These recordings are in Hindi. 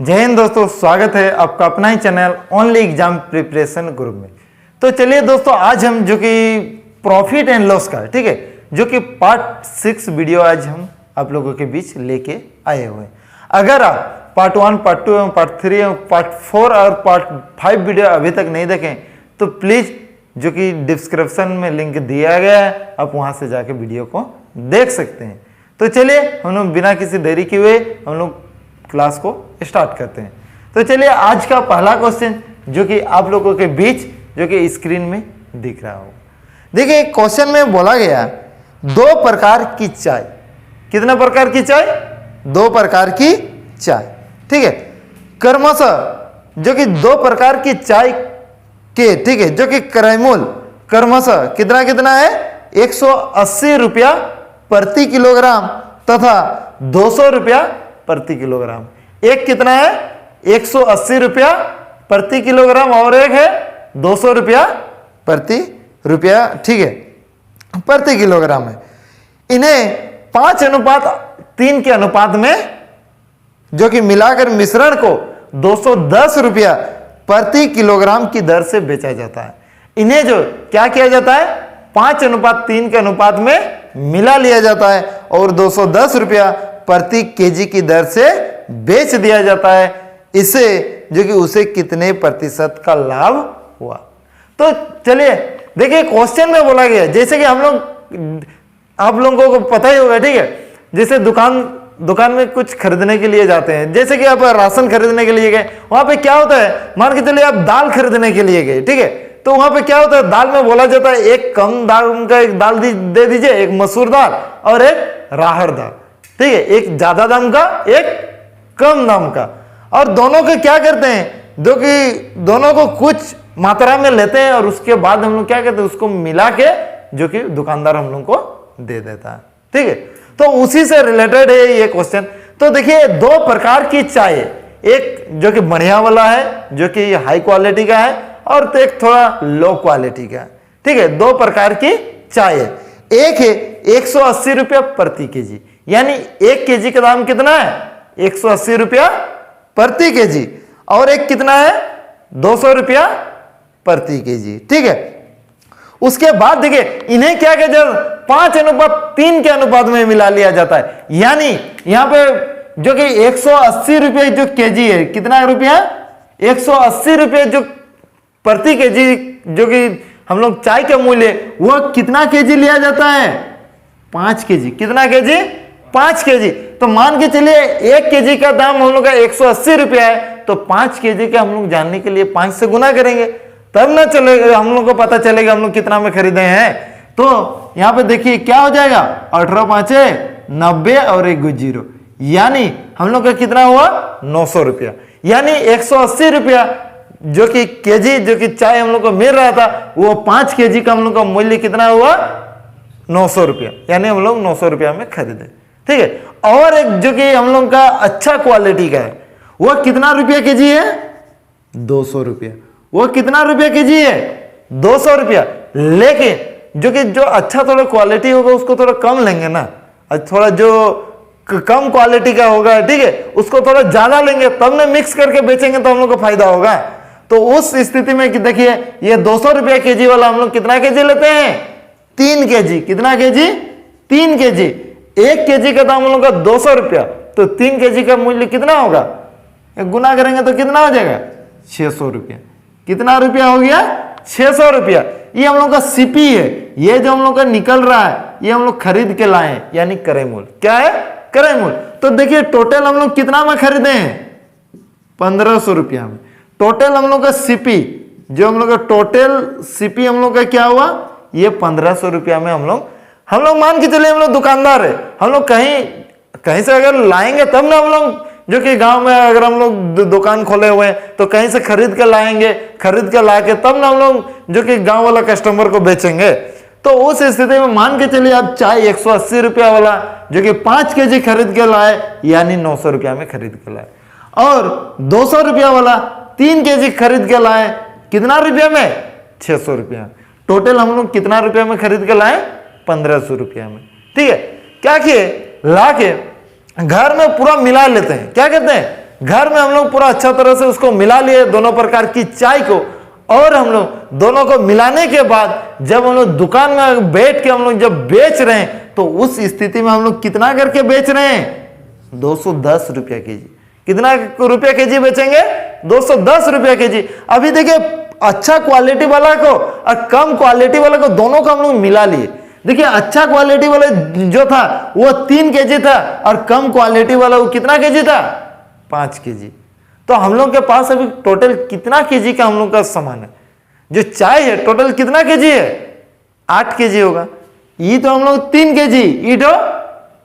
जय हिंद दोस्तों, स्वागत है आपका अपना ही channel only exam preparation group में। तो चलिए दोस्तों, आज हम जो कि प्रॉफिट एंड लॉस का, ठीक है, जो कि पार्ट 6 वीडियो आज हम आप लोगों के बीच लेके आए हुए हैं। अगर आप पार्ट 1, पार्ट 2 एवं पार्ट 3 एवं पार्ट 4 और पार्ट 5 वीडियो अभी तक नहीं देखें तो प्लीज़ जो कि डिस्क्रिप्शन में लिंक दिया गया है, आप वहाँ से जाके वीडियो को देख सकते हैं। तो चलिए हम लोग बिना किसी देरी किए हुए हम लोग क्लास को स्टार्ट करते हैं। तो चलिए आज का पहला क्वेश्चन जो कि आप लोगों के बीच जो कि स्क्रीन में दिख रहा हो। देखिए क्वेश्चन में बोला गया 2 प्रकार की चाय। कितने प्रकार की चाय? 2 प्रकार की चाय, ठीक है। क्रमशः जो कि 2 प्रकार की चाय के, ठीक है, जो कि क्रयमूल्य क्रमशः कितना कितना है? 180 रुपया प्रति किलोग्राम तथा 200 रुपया प्रति किलोग्राम। एक कितना है? 180 रुपया प्रति किलोग्राम और एक है 200 रुपया प्रति रुपया, ठीक है, प्रति किलोग्राम है। इन्हें 5:3 के अनुपात में जो कि मिलाकर मिश्रण को 210 रुपया प्रति किलोग्राम की दर से बेचा जाता है। इन्हें जो क्या किया जाता है? 5:3 के अनुपात में मिला लिया जाता है और 210 रुपया प्रति केजी की दर से बेच दिया जाता है। इससे जो कि उसे कितने प्रतिशत का लाभ हुआ? तो चलिए देखिए क्वेश्चन में बोला गया, जैसे कि हम लोग, आप लोगों को पता ही होगा, ठीक है, जैसे दुकान में कुछ खरीदने के लिए जाते हैं, जैसे कि आप राशन खरीदने के लिए गए, वहां पे क्या होता है, मान के चलिए आप दाल खरीदने के लिए गए, ठीक है, तो वहां पे क्या होता है, दाल में बोला जाता है एक कम दाम का एक दाल दे दीजिए, एक मसूर दाल और एक राहर दाल, ठीक है, एक ज्यादा दाम का एक कम दाम का। और दोनों के क्या करते हैं, जो कि दोनों को कुछ मात्रा में लेते हैं और उसके बाद हम लोग क्या करते हैं, उसको मिला के जो कि दुकानदार हम लोग को दे देता है, ठीक है। तो उसी से रिलेटेड है ये क्वेश्चन। तो देखिए 2 प्रकार की चाय, एक जो कि बढ़िया वाला है जो कि हाई क्वालिटी का है और तो एक थोड़ा लो क्वालिटी का है, ठीक है। 2 प्रकार की चाय है। एक है 180 रुपया प्रति केजी, यानी 1 केजी का दाम कितना है? 180 रुपया प्रति केजी, और एक कितना है? 200 रुपया प्रति केजी, ठीक है। उसके बाद देखिए इन्हें क्या कहते हैं, 5:3 के अनुपात में मिला लिया जाता है। यानी यहां पे जो कि 180 रुपये जो केजी है, कितना रुपया? 180 रुपये जो प्रति केजी जो कि हम लोग चाय का मूल्य, वह कितना केजी लिया जाता है? 5 केजी। कितना केजी? 5 केजी। तो मान के चलिए 1 केजी का दाम हम लोग का 180 रुपया है, तो 5 केजी का हम लोग जानने के लिए 5 से गुना करेंगे, तब ना चलेगा, हम लोग को पता चलेगा हम लोग कितना में खरीदे हैं। तो यहां पे देखिए क्या हो जाएगा, 18 5 90 और 1 0, यानी हम लोग का कितना हुआ? 900 रुपया। यानी 180 रुपया जो कि केजी जो कि चाय हम लोग को मिल रहा था, वो 5 केजी का हम लोग का मूल्य कितना हुआ? 900 रुपया। यानी हम लोग 900 रुपया में खरीदे, ठीक है। और एक जो कि हम लोग का अच्छा क्वालिटी का है, वह कितना रुपया केजी है? 200 रुपया। वो कितना रुपया केजी है? 200 रुपया। लेकिन जो कि जो अच्छा थोड़ा क्वालिटी होगा उसको थोड़ा कम लेंगे ना, थोड़ा जो कम क्वालिटी का होगा, ठीक है, उसको थोड़ा ज्यादा लेंगे, तब ना मिक्स करके बेचेंगे तो हम लोग को फायदा होगा। तो उस स्थिति में देखिए ये 200 रुपया केजी वाला हम लोग कितना केजी लेते हैं? 3 केजी। कितना केजी? 3 केजी। 1 केजी का दाम हम लोग का 200 रुपया, तो 3 केजी का मूल्य कितना होगा? गुना करेंगे तो कितना हो जाएगा? 600 रुपया। कितना रुपया हो गया? 600 रुपया। ये हम लोग का सीपी है, ये जो हम लोग का निकल रहा है ये हम लोग खरीद के लाए हैं, यानी क्रय मूल्य। क्या है? क्रय मूल्य। तो देखिए टोटल हम लोग कितना में खरीदे हैं? 1500 रुपया में। टोटल हम लोग का सीपी, जो हम लोग का टोटल सीपी हम लोग का क्या हुआ? ये 1500 रुपया में हम लोग मान के चलिए हम लोग दुकानदार है, हम लोग कहीं से अगर लाएंगे तब ना, हम लोग जो कि गांव में अगर हम लोग दुकान खोले हुए हैं तो कहीं से खरीद के लाएंगे, खरीद के ला के तब ना हम लोग जो कि गांव वाला कस्टमर को बेचेंगे। तो उस स्थिति में मान के चलिए आप चाय 180 रुपया वाला जो कि 5 केजी खरीद के लाए, यानी 900 रुपया में खरीद के लाए, और 200 रुपया वाला 3 केजी खरीद के लाए, कितना रुपया में? 600 रुपया। टोटल हम लोग कितना रुपया में खरीद के लाए? 1500 रुपया में, ठीक है। क्या किए? ला के घर में पूरा मिला लेते हैं। क्या कहते हैं? घर में हम लोग पूरा अच्छा तरह से उसको मिला लिए दोनों प्रकार की चाय को, और हम लोग दोनों को मिलाने के बाद जब हम लोग दुकान में बैठ के हम लोग जब बेच रहे हैं तो उस स्थिति में हम लोग कितना करके बेच रहे हैं? 210 रुपया केजी। कितना रुपया केजी बेचेंगे? 210 रुपया केजी। अभी देखिए अच्छा क्वालिटी वाला को और कम क्वालिटी वाला को दोनों को हम लोग मिला लिए। देखिए अच्छा क्वालिटी वाला जो था वो 3 केजी था और कम क्वालिटी वाला वो कितना केजी था? 5 केजी। तो हम लोग के पास अभी टोटल कितना केजी का हम लोग का सामान है? जो चाय है टोटल कितना केजी है? 8 केजी होगा। ये तो हम लोग 3 केजी, ये तो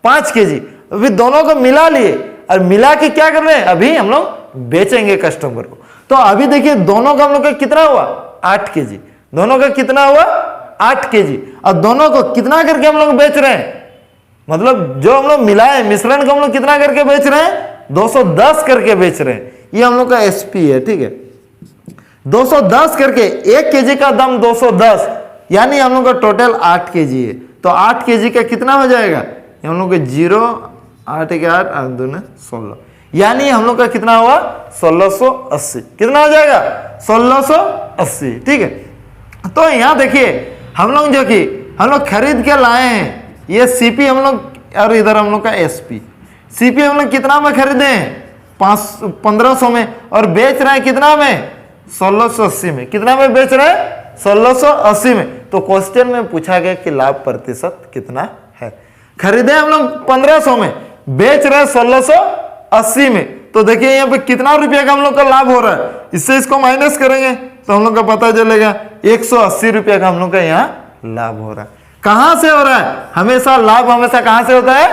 5 केजी। अभी दोनों को मिला लिए और मिला के क्या कर रहे हैं? अभी हम लोग बेचेंगे कस्टमर को। तो अभी देखिए दोनों का हम लोग का कितना हुआ? 8 केजी। दोनों का कितना हुआ? 8 केजी। और दोनों को कितना करके हम लोग बेच रहे हैं? मतलब जो हम लोग मिलाए मिश्रण को हम लोग कितना करके बेच रहे हैं? 210 करके बेच रहे हैं। ये हम लोग का एसपी है, ठीक है। 210 करके 1 केजी का दाम 210, यानी हम लोग का टोटल 8 केजी है। तो 8 केजी का कितना हो जाएगा? हम लोग का 0 8 1 8 8 2 16, यानी हम लोग का कितना हुआ? 1680। कितना हो जाएगा? 1680, ठीक है। तो यहां देखिए हम लोग जो कि हम लोग खरीद के लाए हैं, ये सीपी हम लोग, और इधर हम लोग का एसपी। सीपी हम लोग कितना में खरीदे हैं? 1500 में, और बेच रहे हैं कितना में? 1680 में। कितना में बेच रहे हैं? 1680 में। तो क्वेश्चन में पूछा गया कि लाभ प्रतिशत कितना है। खरीदे हम लोग 1500 में, बेच रहे हैं 1680 में। तो देखिए यहाँ पे कितना रुपया का हम लोग का लाभ हो रहा है। इससे इसको माइनस करेंगे तो हम लोग का पता चलेगा 180 रुपया का हम लोग का यहाँ लाभ हो रहा है। कहां से हो रहा है? हमेशा लाभ हमेशा कहां से होता है?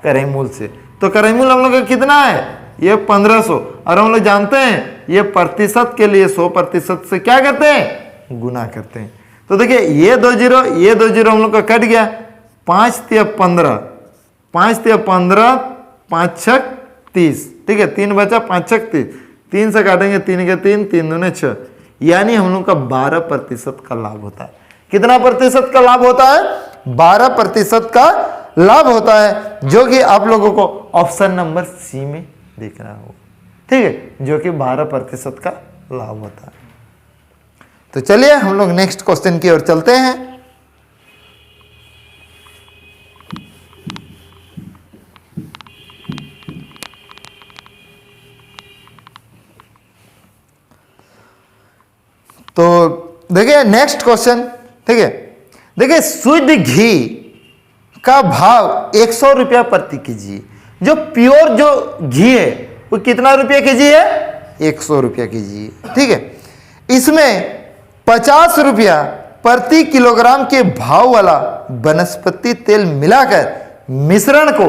क्रय मूल्य से। तो क्रय मूल्य हम लोग का कितना है? ये 1500, और हम लोग जानते हैं ये प्रतिशत के लिए 100% से क्या करते हैं? गुना करते हैं। तो देखिए ये 2 जीरो, ये 2 जीरो हम लोग का कट गया। 5 तिया 15, 5 तिया 15, 5 छक 30, ठीक है। 3 बचा, 5 छक 30, 3 से काटेंगे 3 के 3, 3 दूने 6, यानी हम लोग का 12% का लाभ होता है। कितना प्रतिशत का लाभ होता है? 12% का लाभ होता है, जो कि आप लोगों को ऑप्शन नंबर सी में दिख रहा होगा, ठीक है, जो कि 12% का लाभ होता है। तो चलिए हम लोग नेक्स्ट क्वेश्चन की ओर चलते हैं। तो देखिए नेक्स्ट क्वेश्चन, ठीक है। देखिए शुद्ध घी का भाव 100 रुपया प्रति केजी। जो प्योर जो घी है वो कितना रुपया केजी है? 100 रुपया केजी, ठीक है। इसमें 50 रुपया प्रति किलोग्राम के भाव वाला वनस्पति तेल मिलाकर मिश्रण को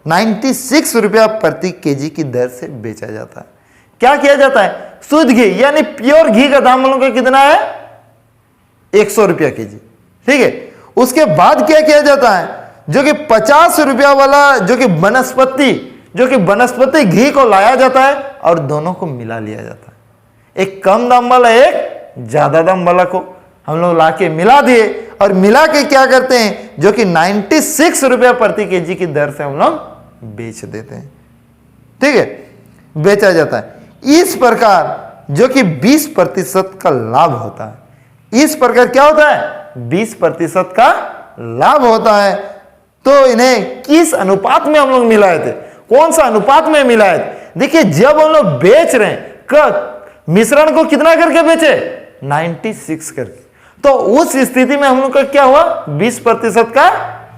96 रुपया प्रति केजी की दर से बेचा जाता है। क्या किया जाता है? शुद्ध घी यानी प्योर घी का दाम हम लोग का कितना है? 100 रुपया केजी, ठीक है। उसके बाद क्या किया जाता है? जो कि 50 रुपया वाला जो कि वनस्पति घी को लाया जाता है और दोनों को मिला लिया जाता है। एक कम दाम वाला, एक ज्यादा दाम वाला को हम लोग लाके मिला दिए, और मिला के क्या करते हैं? जो कि 96 रुपया प्रति केजी की दर से हम लोग बेच देते हैं, ठीक है, बेचा जाता है। इस प्रकार जो कि 20% का लाभ होता है। इस प्रकार क्या होता है? 20% का लाभ होता है। तो इन्हें किस अनुपात में हम लोग मिलाए थे? कौन सा अनुपात में मिलाए थे? देखिए जब हम लोग बेच रहे हैं मिश्रण को कितना करके बेचे? 96 करके। तो उस स्थिति में हम लोग का क्या हुआ? 20% का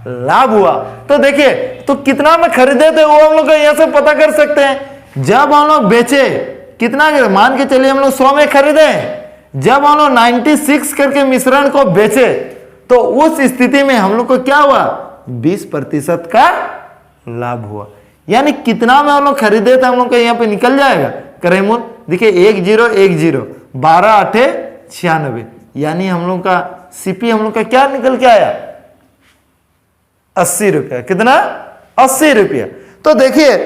लाभ हुआ। तो देखिए तो कितना में खरीदे थे वो हम लोग यहां से पता कर सकते हैं। जब हम लोग बेचे कितना, मान के चलिए हम लोग 100 में खरीदे, जब हम लोग 96 करके मिश्रण को बेचे तो उस स्थिति में हम लोग को क्या हुआ? 20% का लाभ हुआ। यानी कितना में हम लोग खरीदे थे हम लोग का यहाँ पे निकल जाएगा क्रय मूल्य। देखिए 10 10 12 8 96, यानी हम लोग का सीपी हम लोग का क्या निकल के आया? 80 रुपया। कितना? 80 रुपया। तो देखिए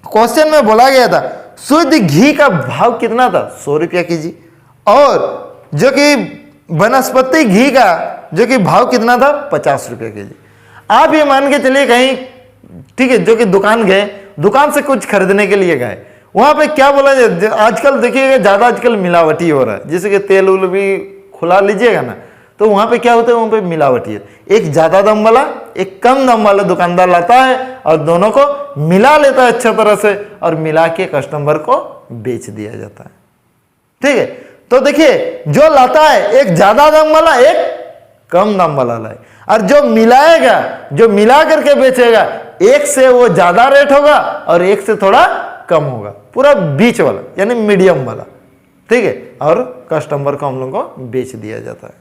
क्वेश्चन में बोला गया था शुद्ध घी का भाव कितना था? 100 रुपया केजी, और जो कि वनस्पति घी का जो कि भाव कितना था? 50 रुपया केजी। आप ये मान के चलिए कहीं, ठीक है, जो कि दुकान गए, दुकान से कुछ खरीदने के लिए गए, वहां पे क्या बोला जाए, आजकल देखिएगा ज्यादा आजकल मिलावटी हो रहा है, जैसे कि तेल उल भी खुला लीजिएगा ना, तो वहां पे क्या होता है, वहां पे मिलावटी है। एक ज्यादा दाम वाला एक कम दाम वाला दुकानदार लाता है और दोनों को मिला लेता है अच्छा तरह से, और मिला के कस्टमर को बेच दिया जाता है। ठीक है, तो देखिए जो लाता है एक ज्यादा दाम वाला एक कम दाम वाला लाए, और जो मिलाएगा, जो मिला करके बेचेगा, एक से वो ज्यादा रेट होगा और एक से थोड़ा कम होगा, पूरा बीच वाला यानी मीडियम वाला। ठीक है, और कस्टमर को हम लोग को बेच दिया जाता है।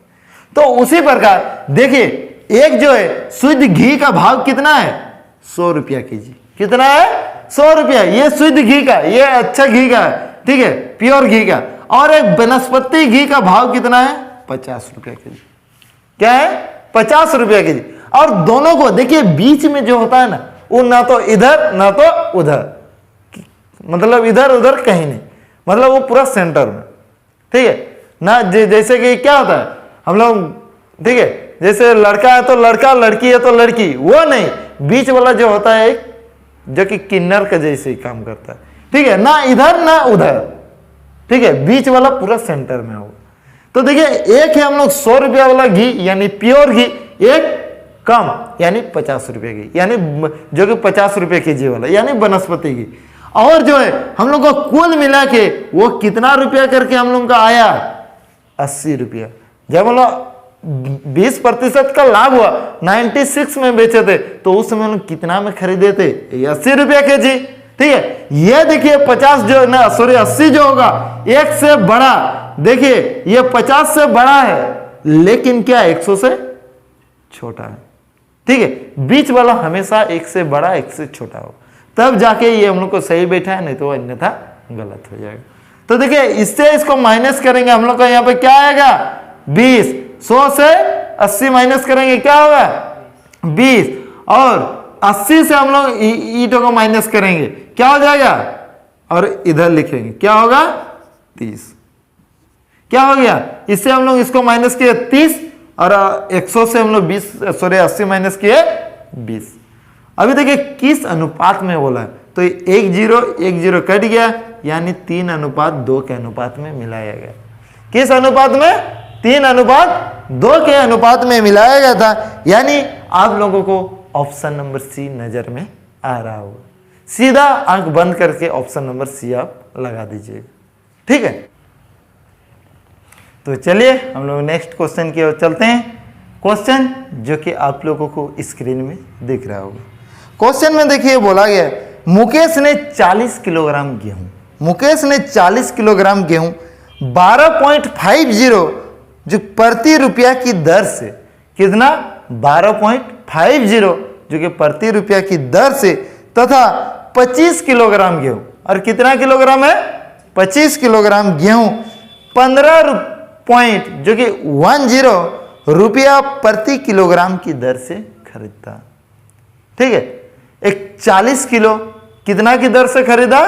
तो उसी प्रकार देखिए, एक जो है शुद्ध घी का भाव कितना है, 100 रुपया केजी। कितना है, 100 रुपया। ये शुद्ध घी का, ये अच्छा घी का है, ठीक है, प्योर घी का। और एक वनस्पति घी का भाव कितना है, 50 रुपया केजी। क्या है, 50 रुपया केजी। और दोनों को देखिए बीच में जो होता है ना, वो ना तो इधर ना तो उधर, मतलब इधर उधर कहीं नहीं, मतलब वो पूरा सेंटर में। ठीक है ना, जैसे कि क्या होता है हम लोग, ठीक है, जैसे लड़का है तो लड़का, लड़की है तो लड़की, वो नहीं, बीच वाला जो होता है एक, जो कि किन्नर का जैसे ही काम करता है। ठीक है ना, इधर ना उधर, ठीक है, बीच वाला पूरा सेंटर में हो। तो देखिए एक है हम लोग 100 रुपया वाला घी यानी प्योर घी, एक कम यानी 50 रुपये घी, यानी जो कि 50 रुपये केजी वाला यानी वनस्पति घी। और जो है हम लोग को कुल मिला के वो कितना रुपया करके हम लोग का आया, 80 रुपया। जब हम लोग 20% का लाभ हुआ, 96 में बेचे थे, तो उस समय हम लोग कितना में खरीदे थे, 80 रुपया केजी। ठीक है, ये देखिए 50 जो ना, सॉरी 80 जो होगा एक से बड़ा, देखिए ये 50 से बड़ा है, लेकिन क्या 100 से छोटा है। ठीक है, बीच वाला हमेशा एक से बड़ा एक से छोटा हो, तब जाके ये हम लोग को सही बैठा है, नहीं तो अन्यथा गलत हो जाएगा। तो देखिए इससे इसको माइनस करेंगे, हम लोग का यहाँ पे क्या आएगा, 20। 100 से 80 माइनस करेंगे क्या होगा, 20। और 80 से हम लोग ईटों को माइनस करेंगे, क्या हो जाएगा, और इधर लिखेंगे क्या होगा, 30। क्या हो गया, इससे हम लोग इसको माइनस किए 30, और 100 से हम लोग 80 माइनस किए 20। अभी देखिए किस अनुपात में बोला है, तो 1:0 कट गया, यानी 3:2 के अनुपात में मिलाया गया। किस अनुपात में, 3:2 के अनुपात में मिलाया गया था। यानी आप लोगों को ऑप्शन नंबर सी नजर में आ रहा होगा, सीधा आंख बंद करके ऑप्शन नंबर सी आप लगा दीजिएगा। ठीक है, तो चलिए हम लोग नेक्स्ट क्वेश्चन की ओर चलते हैं। क्वेश्चन जो कि आप लोगों को स्क्रीन में दिख रहा होगा। क्वेश्चन में देखिए बोला गया, मुकेश ने 40 किलोग्राम गेहूं, मुकेश ने 40 किलोग्राम गेहूं 12.50 जो प्रति रुपया की दर से, कितना, 12.50 जो कि प्रति रुपया की दर से, तथा 25 किलोग्राम गेहूं, और कितना किलोग्राम है, 25 किलोग्राम गेहूं 15 जो कि 10 रुपया प्रति किलोग्राम की दर से खरीदता। ठीक है, एक 40 किलो कितना की दर से खरीदा,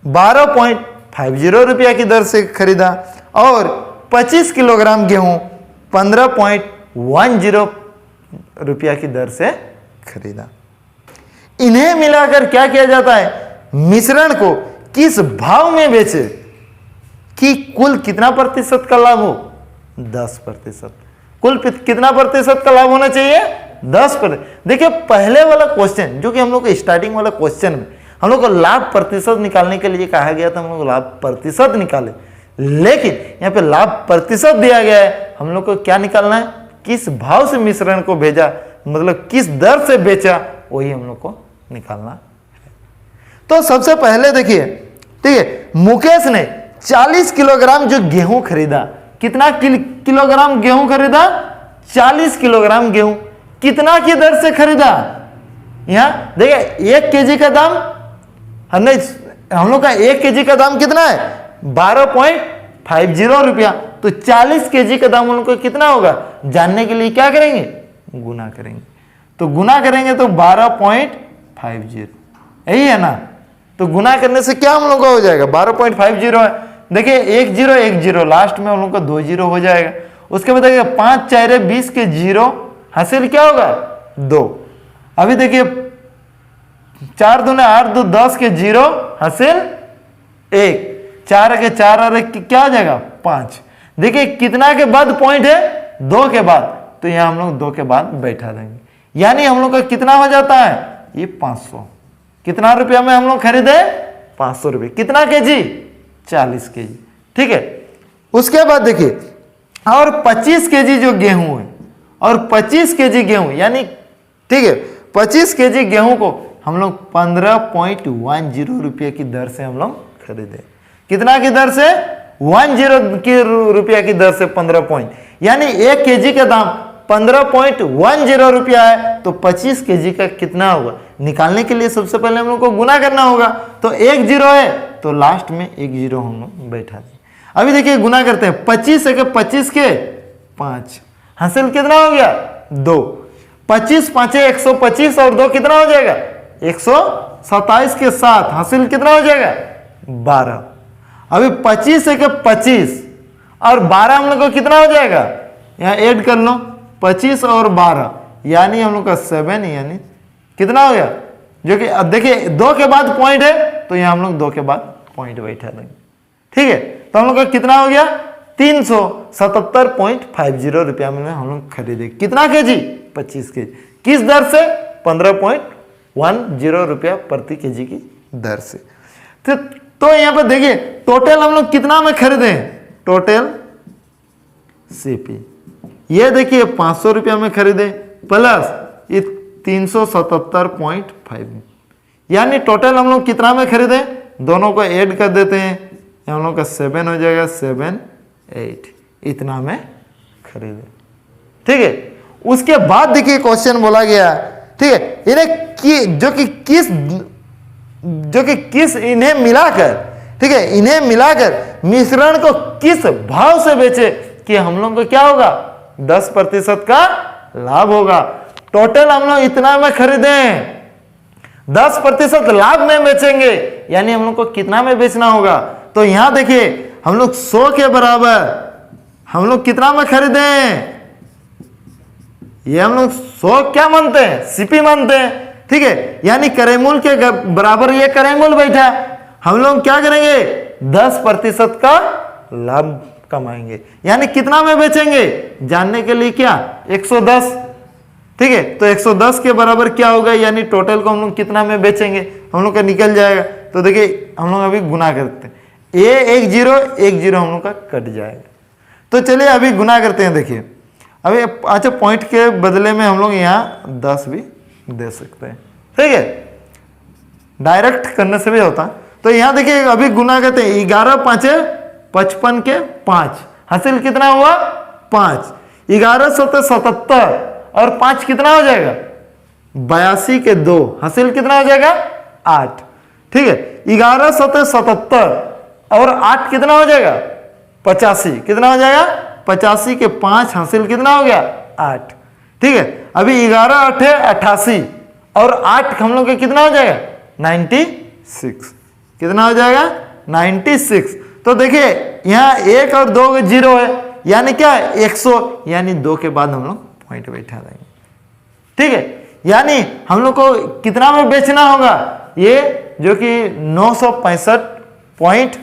12.50 रुपया की दर से खरीदा, और 25 किलोग्राम गेहूं 15.10 रुपया की दर से खरीदा। इन्हें मिलाकर क्या किया जाता है, मिश्रण को किस भाव में बेचे कि कुल कितना प्रतिशत का लाभ हो, 10%। कुल कितना प्रतिशत का लाभ होना चाहिए, 10%। देखिए पहले वाला क्वेश्चन जो कि हम लोग को स्टार्टिंग वाला क्वेश्चन में हम लोग को लाभ प्रतिशत निकालने के लिए कहा गया था, हम लोग लाभ प्रतिशत निकाले, लेकिन यहाँ पे लाभ प्रतिशत दिया गया है, हम लोग को क्या निकालना है, किस भाव से मिश्रण को भेजा, मतलब किस दर से बेचा, वही हम लोग को निकालना है। तो सबसे पहले देखिए, ठीक है, मुकेश ने 40 किलोग्राम जो गेहूं खरीदा, कितना किलोग्राम गेहूं खरीदा, 40 किलोग्राम गेहूं कितना की दर से खरीदा, यहां देखिए 1 केजी का दाम, हम लोग का 1 केजी का दाम कितना है, 12.50 रुपया। तो 40 केजी का दाम उनको कितना होगा, जानने के लिए क्या करेंगे, गुना करेंगे। तो गुना करेंगे तो 12.50, यही है ना। तो गुना करने से क्या हम लोग का हो जाएगा, 12.50 है। देखिए 1010 लास्ट में हम लोग का 2 जीरो हो जाएगा। उसके बाद देखिए 5 4 20 के जीरो हासिल क्या होगा, 2। अभी देखिए 4 दूने 8 2 10 के जीरो हासिल 1, 4 के 4 और 1 क्या हो जाएगा 5। देखिए कितना के बाद पॉइंट है 2 के बाद, तो यहां हम लोग 2 के बाद बैठा देंगे, यानी हम लोग का कितना हो जाता है ये 500। कितना रुपया में हम लोग खरीदे 500 रुपये। कितना केजी 40 केजी। ठीक है, उसके बाद देखिए और 25 केजी जो गेहूं है और 25 केजी गेहूं, यानी ठीक है 25 केजी गेहूं को हम लोग 15.10 रुपये की दर से हम लोग खरीदे। कितना की दर से 10 की रुपया की दर से 15 पॉइंट, यानी 1 केजी का दाम 15.10 रुपया है, तो 25 केजी का कितना होगा निकालने के लिए सबसे पहले हम लोग को गुना करना होगा। तो 1 0 है तो लास्ट में 1 0 हम लोग बैठा दें। अभी देखिए गुना करते हैं, 25 है कि 25 के 5 हासिल कितना हो गया 2। 25 5 125 और 2 कितना हो जाएगा 127 के 7 हासिल कितना हो जाएगा 12। अभी 25 है कि 25 और 12 हम लोग को कितना हो जाएगा, यहाँ ऐड कर लो 25 और 12, यानी हम लोग का 7, यानी कितना हो गया, जो कि अब देखिए 2 के बाद पॉइंट है तो यहाँ हम लोग 2 के बाद पॉइंट बैठा देंगे। ठीक है, तो हम लोग का कितना हो गया 377.50 रुपया में हम लोग खरीदे। कितना केजी 25 केजी। किस दर से 15.10 रुपया प्रति केजी की दर से। तो यहाँ पर देखिए टोटल हम लोग कितना में खरीदे, टोटल सीपी ये देखिए 500 रुपया में खरीदे प्लस ये 377.5, यानी टोटल हम लोग कितना में खरीदे, दोनों को ऐड कर देते हैं, हम लोग का 7 हो जाएगा 7 8, इतना में खरीदे। ठीक है, उसके बाद देखिए क्वेश्चन बोला गया, ठीक है, इन्हें जो कि किस इन्हें मिलाकर, ठीक है, इन्हें मिलाकर मिश्रण को किस भाव से बेचे कि हम लोग को क्या होगा 10% का लाभ होगा। टोटल हम लोग इतना में खरीदे 10% लाभ में बेचेंगे, यानी हम लोग को कितना में बेचना होगा। तो यहां देखिए हम लोग 100 के बराबर हम लोग कितना में खरीदे, ये हम लोग 100 क्या मानते हैं सीपी मानते हैं। ठीक है, यानी क्रय मूल्य के बराबर ये क्रय मूल्य बैठा, हम लोग क्या करेंगे 10% का लाभ कमाएंगे, यानी कितना में बेचेंगे जानने के लिए क्या 110। ठीक है, तो 110 के बराबर क्या होगा, यानी टोटल को हम लोग कितना में बेचेंगे हम लोग का निकल जाएगा। तो देखिए हम लोग अभी गुना करते हैं, ये 1 0 हम लोग का कट जाएगा। तो चलिए अभी गुना करते हैं। देखिए अभी अच्छा पॉइंट के बदले में हम लोग यहाँ 10 भी दे सकते हैं। ठीक है, डायरेक्ट करने से भी होता है। तो यहाँ देखिए अभी गुना करते हैं, 11 5 55 के 5 हासिल कितना हुआ 5। 11 7 77 और 5 कितना हो जाएगा 82 के 2 हासिल कितना हो जाएगा 8। ठीक है, 11 7 77 और 8 कितना हो जाएगा 85, कितना हो जाएगा 85 के 5 हासिल कितना हो गया 8। ठीक है, अभी 11 8 88 और 8 हम लोग का कितना हो जाएगा 96, कितना हो जाएगा 96। तो देखिए यहाँ 1 और 2 0 है, यानी क्या 100, यानी 2 के बाद हम लोग पॉइंट बैठा देंगे। ठीक है, यानी हम लोग को कितना में बेचना होगा, ये जो कि 965 पॉइंट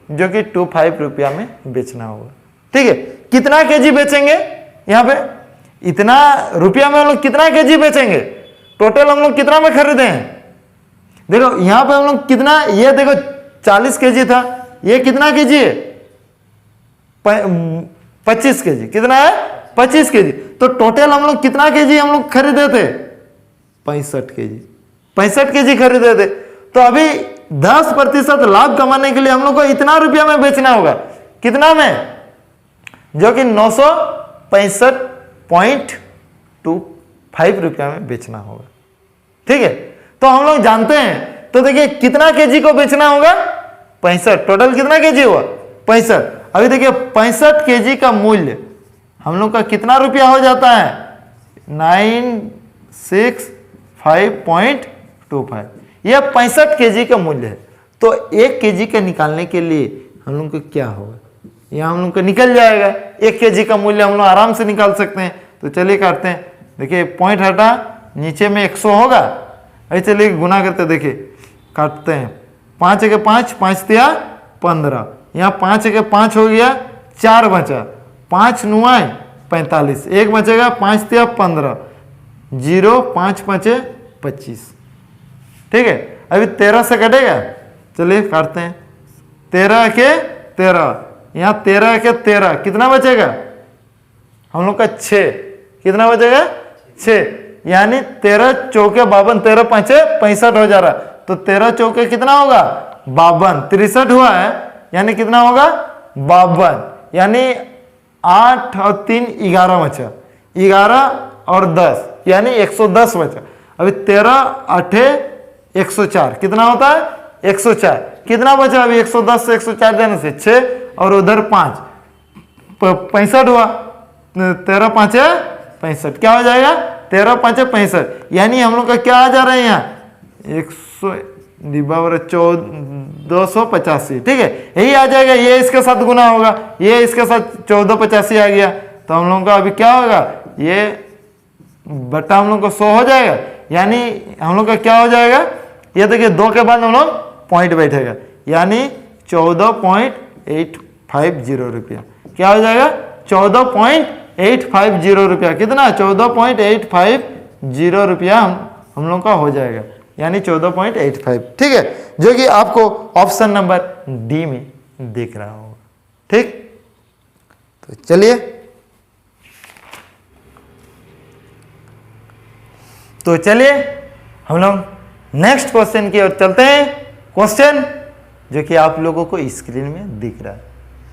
जो कि 25 रुपया में बेचना होगा। ठीक है, कितना केजी बेचेंगे, यहाँ पे इतना रुपया में हम लोग कितना केजी बेचेंगे, टोटल हम लोग कितना में खरीदे हैं। देखो यहाँ पे हम लोग कितना, ये देखो 40 केजी था, ये कितना केजी है 25 केजी, कितना है 25 केजी। तो टोटल हम लोग कितना केजी हम लोग खरीदे थे 65 केजी, 65 केजी खरीदे थे। तो अभी 10% लाभ कमाने के लिए हम लोग को इतना रुपया में बेचना होगा, कितना में, जो कि 965.25 रुपया में बेचना होगा। ठीक है, तो हम लोग जानते हैं, तो देखिए कितना केजी को बेचना होगा 65, टोटल कितना केजी हुआ 65। अभी देखिए 65 केजी का मूल्य हम लोग का कितना रुपया हो जाता है 965.25, यह 65 केजी का मूल्य है। तो 1 केजी का निकालने के लिए हम लोग को क्या होगा, यहाँ हम लोग को निकल जाएगा 1 केजी का मूल्य, हम लोग आराम से निकाल सकते हैं। तो चलिए काटते हैं, देखिए पॉइंट हटा, नीचे में 100 होगा, अभी चलिए गुना करते, देखिए काटते हैं 5 के 5 5 तिया 15, यहाँ 5 के 5 हो गया, 4 बचा, 5 9 45, 1 बचेगा, 5 तिया 15, 0 5 5 25। ठीक है, अभी 13 से कटेगा, चलिए काटते हैं। 13 के 13, यहाँ 13 के 13, कितना बचेगा हम लोग का 6, कितना बचेगा 6, यानी 13 चौके 52, 13 5 65 हो जा रहा, तो 13 चौके कितना होगा 52, 63 हुआ है, यानी कितना होगा 52, यानी 8 और 3 11 बचा, 11 और 10 यानी 110 बचा। अभी 13 8 104 कितना होता है 104, कितना बचा अभी 110 से 104 देने से 6 और उधर 5, 65 हुआ, 13 5 65, क्या हो जाएगा 13 5 65, यानी हम लोग का क्या आ जा रहा है यहाँ 285, ठीक है, यही आ जाएगा, ये इसके साथ गुना होगा, ये इसके साथ 1485 आ गया, तो हम लोग का अभी क्या होगा, ये बट्टा हम लोग को 100 हो जाएगा, यानी हम लोग का क्या हो जाएगा, ये देखिए 2 के बाद हम लोग पॉइंट बैठेगा, यानी 14.850 रुपया, क्या हो जाएगा 14.850 रुपया, कितना 14.850 रुपया हम लोग का हो जाएगा, यानी 14.85, ठीक है, जो कि आपको ऑप्शन नंबर डी में दिख रहा होगा। ठीक, तो चलिए, हम लोग नेक्स्ट क्वेश्चन की ओर चलते हैं। क्वेश्चन जो कि आप लोगों को स्क्रीन में दिख रहा है,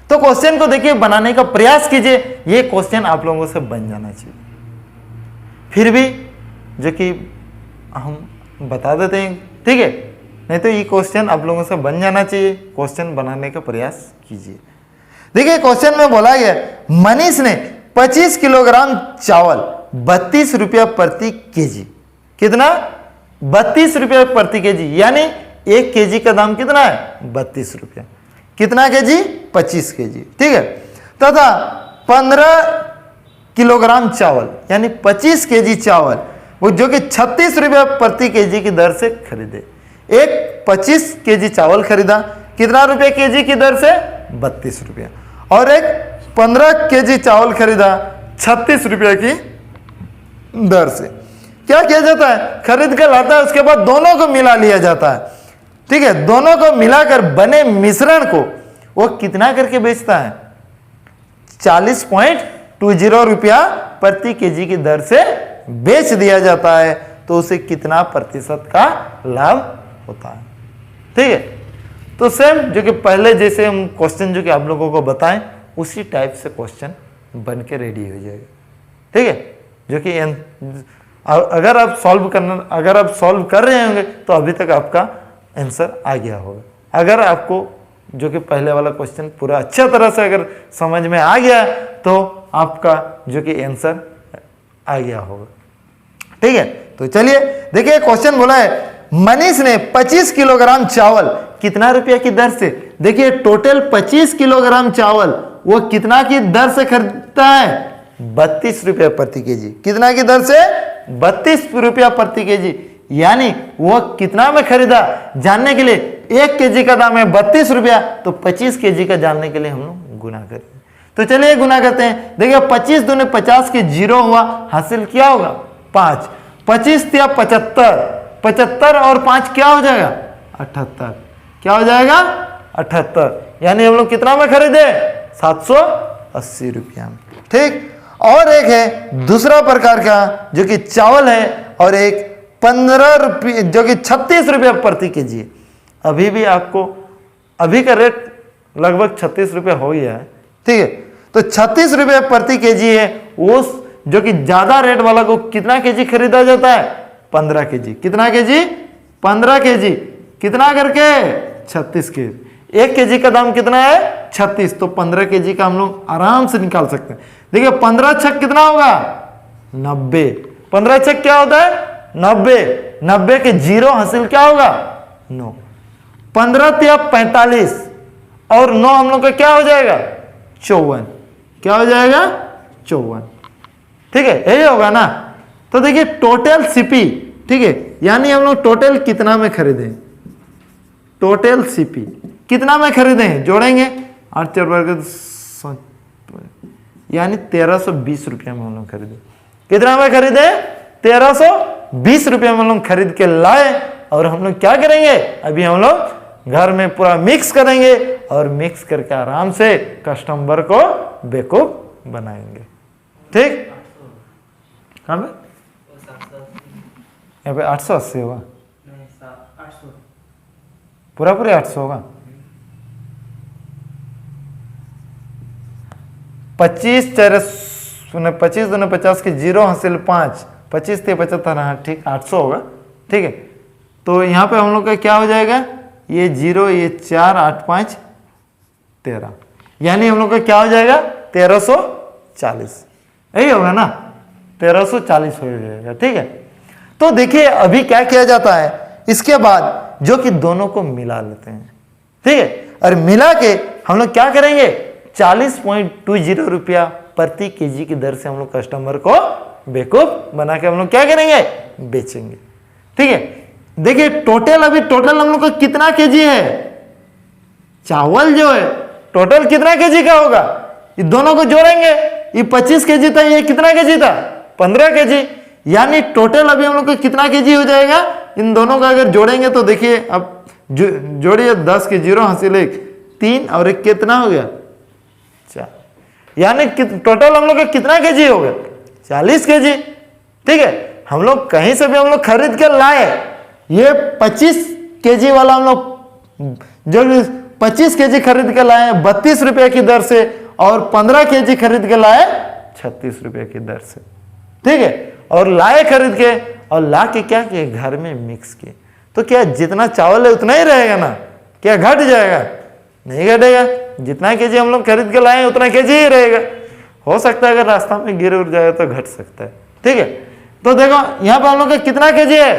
तो क्वेश्चन को देखिए, बनाने का प्रयास कीजिए, ये क्वेश्चन आप लोगों से बन जाना चाहिए। फिर भी जो कि हम बता देते हैं, ठीक है, नहीं तो ये क्वेश्चन आप लोगों से बन जाना चाहिए, क्वेश्चन बनाने का प्रयास कीजिए। देखिए क्वेश्चन में बोला गया, मनीष ने 25 किलोग्राम चावल 32 रुपया प्रति केजी, कितना 32 रुपया प्रति केजी, यानी 1 केजी का दाम कितना है 32 रुपया, कितना केजी 25 केजी, ठीक है, तथा 15 किलोग्राम चावल यानी 25 केजी चावल, वो जो कि 36 रुपया प्रति केजी की दर से खरीदे। एक 25 केजी चावल खरीदा, कितना रुपये केजी की दर से 32 रुपया, और एक 15 केजी चावल खरीदा 36 रुपया की दर से। क्या किया जाता है, खरीद कर लाता है, उसके बाद दोनों को मिला लिया जाता है, ठीक है, दोनों को मिलाकर बने मिश्रण को वो कितना करके बेचता है 40.20 रुपया प्रति केजी की दर से बेच दिया जाता है, तो उसे कितना प्रतिशत का लाभ होता है। ठीक है, तो सेम जो कि पहले जैसे हम क्वेश्चन जो कि आप लोगों को बताएं, उसी टाइप से क्वेश्चन बन के रेडी हो जाएगा। ठीक है, जो कि अगर आप सॉल्व कर रहे होंगे तो अभी तक आपका आंसर आ गया होगा। अगर आपको जो कि पहले वाला क्वेश्चन पूरा अच्छा तरह से अगर समझ में आ गया तो आपका जो कि आंसर आ गया होगा। ठीक है, तो चलिए देखिए क्वेश्चन बोला है, मनीष ने 25 किलोग्राम चावल कितना रुपया की दर से, देखिए टोटल 25 किलोग्राम चावल वो कितना की दर से खरीदता है 32 रुपया प्रति केजी, कितना की दर से 32 रुपया प्रति केजी, यानी वो कितना में खरीदा जानने के लिए 1 केजी का दाम है 32 रुपया, तो 25 केजी का जानने के लिए हम लोग गुना करें। तो चलिए गुना करते हैं। देखिए 25 दूने 50 के 0 हुआ, हासिल क्या होगा 5, 25 या 75, 75 और 5 क्या हो जाएगा 78, क्या हो जाएगा 78, यानी हम लोग कितना में खरीदे 780 रुपया में। ठीक, और एक है दूसरा प्रकार का जो कि चावल है, और एक 15 रुपये जो कि 36 रुपया प्रति केजी है। अभी भी आपको अभी का रेट लगभग 36 रुपया हो गया है। ठीक है, तो 36 रुपया प्रति केजी है, वो जो कि ज्यादा रेट वाला को कितना केजी खरीदा जाता है 15 केजी, कितना केजी 15 केजी, कितना करके 36 केजी, 1 केजी का दाम कितना है 36, तो 15 केजी का हम लोग आराम से निकाल सकते हैं। देखिए 15 छक कितना होगा 90, 15 छक क्या होता है 90, 90 के 0 हासिल क्या होगा 9, 15 या 45 और 9 हम लोग का क्या हो जाएगा 54, क्या हो जाएगा 54। ठीक है, यही होगा ना। तो देखिए टोटल सीपी, ठीक है, यानी हम लोग टोटल कितना में खरीदे, टोटल सीपी कितना में खरीदे, जोड़ेंगे 8 4 वर्ग यानी 1320 रुपया में हम लोग खरीदे। कितना में खरीदे, 1320 रुपया में हम लोग खरीद के लाए। और हम लोग क्या करेंगे, अभी हम लोग घर में पूरा मिक्स करेंगे और मिक्स करके आराम से कस्टमर को बेवकूफ बनाएंगे। ठीक, कहाँ पे यहाँ पे 880 होगा, पूरा 800 होगा। 25 25 दूने 50 के 0 हासिल 5, 25 थे 75, हाँ ठीक 800 होगा। ठीक है, तो यहाँ पे हम लोग का क्या हो जाएगा, ये 0 ये 4 8 5 13, यानी हम लोग का क्या हो जाएगा 1340, यही होगा ना, 1340 हो जाएगा। ठीक है, तो देखिए अभी क्या किया जाता है, इसके बाद जो कि दोनों को मिला लेते हैं। ठीक है, और मिला के हम लोग क्या करेंगे, 40.20 रुपया प्रति केजी की दर से हम लोग कस्टमर को बेवकूफ बना के हम लोग क्या करेंगे, बेचेंगे। ठीक है, देखिए टोटल अभी टोटल हम लोग का कितना केजी है, चावल जो है टोटल कितना केजी का होगा, ये दोनों को जोड़ेंगे, ये 25 केजी था, ये कितना केजी था 15 केजी, यानी टोटल अभी हम लोग का कितना केजी हो जाएगा, इन दोनों का अगर जोड़ेंगे तो देखिए अब जोड़िए 10 के 0 हासिल 1 3 और एक कितना हो गया 4, यानी टोटल हम लोग का कितना केजी हो गया 40 केजी। ठीक है, हम लोग कहीं से भी हम लोग खरीद कर लाए, ये 25 केजी वाला हम लोग जो 25 केजी खरीद के लाए 32 रुपए की दर से, और 15 केजी खरीद के लाए 36 रुपए की दर से। ठीक है, और लाए खरीद के और ला के क्या किए, घर में मिक्स किए, तो क्या जितना चावल है उतना ही रहेगा ना, क्या घट जाएगा, नहीं घटेगा, जितना केजी हम लोग खरीद के लाए उतना केजी ही रहेगा। हो सकता है अगर रास्ता में गिर उड़ जाए तो घट सकता है। ठीक है, तो देखो यहाँ पर हम लोग का कितना केजी है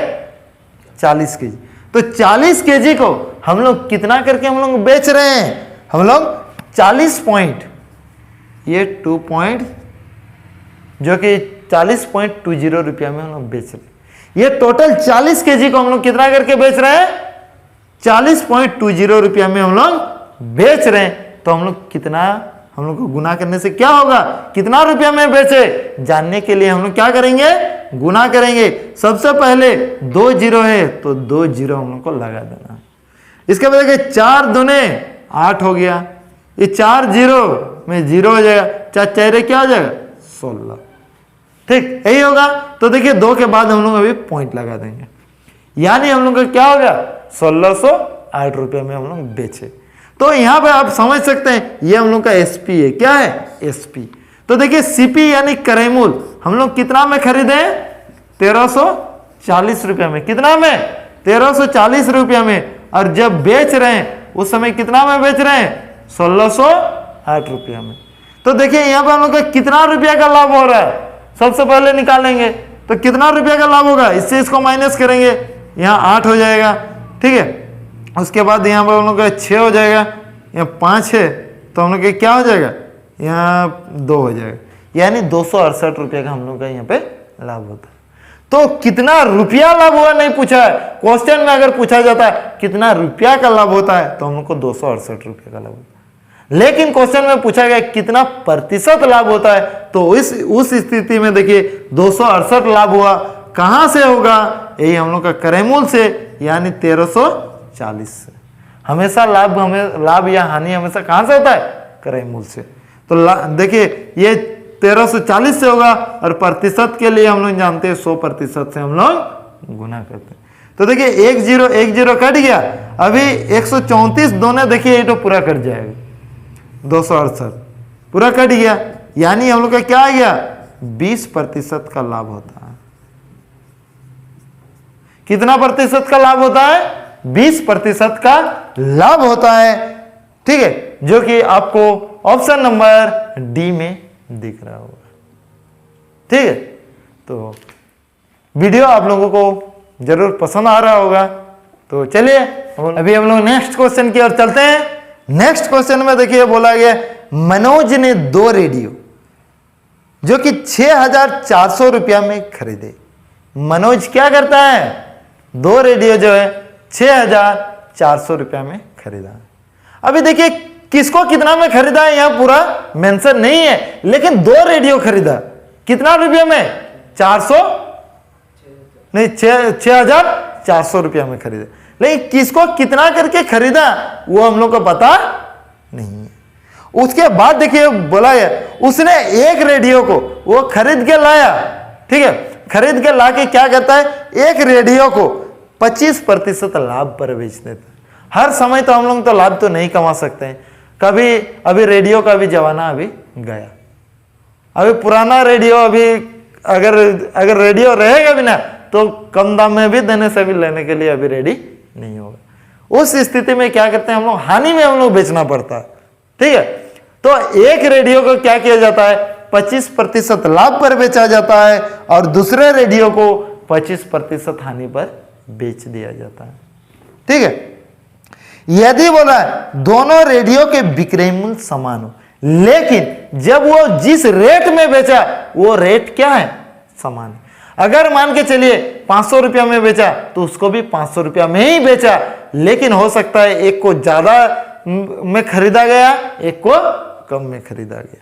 40 केजी, तो 40 केजी को हम लोग कितना करके हम लोग बेच रहे हैं, हम लोग 40 पॉइंट, ये 2 पॉइंट जो कि 40.20 रुपया में हम लोग बेच रहे हैं। ये टोटल 40 केजी को हम लोग कितना करके बेच रहे हैं, 40.20 रुपया में हम लोग बेच रहे हैं। तो हम लोग कितना, हम लोग को गुना करने से क्या होगा, कितना रुपया में बेचे, जानने के लिए हम लोग क्या करेंगे, गुना करेंगे। सबसे पहले 2 0 है तो 2 0 हम लोग को लगा देना। इसके बाद देखिए 4 दूने 8 हो गया, ये 4 0 में 0 हो जाएगा, 4 4 क्या हो जाएगा 16। ठीक, यही होगा। तो देखिए 2 के बाद हम लोग अभी पॉइंट लगा देंगे, यानी हम लोग का क्या हो गया 1608 रुपये में हम लोग बेचे। तो यहां पे आप समझ सकते हैं ये हम लोग का एसपी है, क्या है एसपी। तो देखिए सीपी यानी क्रय मूल्य हम लोग कितना में खरीदे, 1340 रुपया में, कितना में 1340 रुपया में, और जब बेच रहे हैं उस समय कितना में बेच रहे हैं 1608 रुपया में। तो देखिए यहाँ पे हम लोग का कितना रुपया का लाभ हो रहा है, सबसे पहले निकालेंगे तो कितना रुपया का लाभ होगा, इससे इसको माइनस करेंगे, यहाँ 8 हो जाएगा। ठीक है, उसके बाद यहाँ पर हम लोग का 6 हो जाएगा, यहाँ 5 है तो हम लोग का क्या हो जाएगा, यहाँ 2 हो जाएगा, यानी 268 रुपये का हम लोग का यहाँ पे लाभ होता है। तो कितना रुपया लाभ हुआ नहीं पूछा है, क्वेश्चन में अगर पूछा जाता है कितना रुपया का लाभ होता है तो हम लोग को 268 रुपये का लाभ होता है। लेकिन क्वेश्चन में पूछा गया कितना प्रतिशत लाभ होता है, तो उस स्थिति में देखिए 268 लाभ हुआ, कहां से होगा, यही हम लोग का क्रय मूल्य से, यानी 1340 से। हमेशा लाभ या हानि हमेशा कहां से होता है, क्रय मूल्य से। तो देखिए ये 1340 से होगा, और प्रतिशत के लिए हम लोग जानते हैं 100% से हम लोग गुना करते हैं। तो देखिए 1 0 1 0 कट गया, अभी 134 दोनों देखिए ये तो पूरा कट जाएगा, 268 पूरा कट गया, यानी हम लोग का क्या आ गया 20% का लाभ होता है। कितना प्रतिशत का लाभ होता है, 20% का लाभ होता है। ठीक है, जो कि आपको ऑप्शन नंबर डी में दिख रहा होगा। ठीक है, तो वीडियो आप लोगों को जरूर पसंद आ रहा होगा। तो चलिए अभी हम लोग नेक्स्ट क्वेश्चन की ओर चलते हैं। नेक्स्ट क्वेश्चन में देखिए बोला गया मनोज ने 2 रेडियो जो कि 6400 रुपया में खरीदे। मनोज क्या करता है, 2 रेडियो जो है 6400 रुपया में खरीदा। अभी देखिए किसको कितना में खरीदा है, यहां पूरा मेंशन नहीं है, लेकिन 2 रेडियो खरीदा। कितना रुपये में? 400 नहीं 6,400 रुपया में खरीदा। लेकिन किसको कितना करके खरीदा वो हम लोग को पता नहीं है। उसके बाद देखिए बोला गया उसने एक रेडियो को वो खरीद के लाया, ठीक है, खरीद के ला के क्या करता है, एक रेडियो को 25% लाभ पर बेच देता है। हर समय तो हम लोग तो लाभ तो नहीं कमा सकते हैं, कभी अभी रेडियो का भी जमाना अभी गया। अभी पुराना रेडियो अभी अगर रेडियो रहेगा भी ना तो कम दाम में भी देने से भी लेने के लिए अभी रेडी नहीं होगा। उस स्थिति में क्या करते हैं हम लोग, हानि में हम लोग बेचना पड़ता है, ठीक है। तो एक रेडियो को क्या किया जाता है, 25% लाभ पर बेचा जाता है और दूसरे रेडियो को 25% हानि पर बेच दिया जाता है, ठीक है। यदि बोला है दोनों रेडियो के विक्रय मूल्य समान हो, लेकिन जब वो जिस रेट में बेचा वो रेट क्या है, समान है। अगर मान के चलिए 500 रुपया में बेचा तो उसको भी 500 रुपया में ही बेचा, लेकिन हो सकता है एक को ज्यादा में खरीदा गया, एक को कम में खरीदा गया,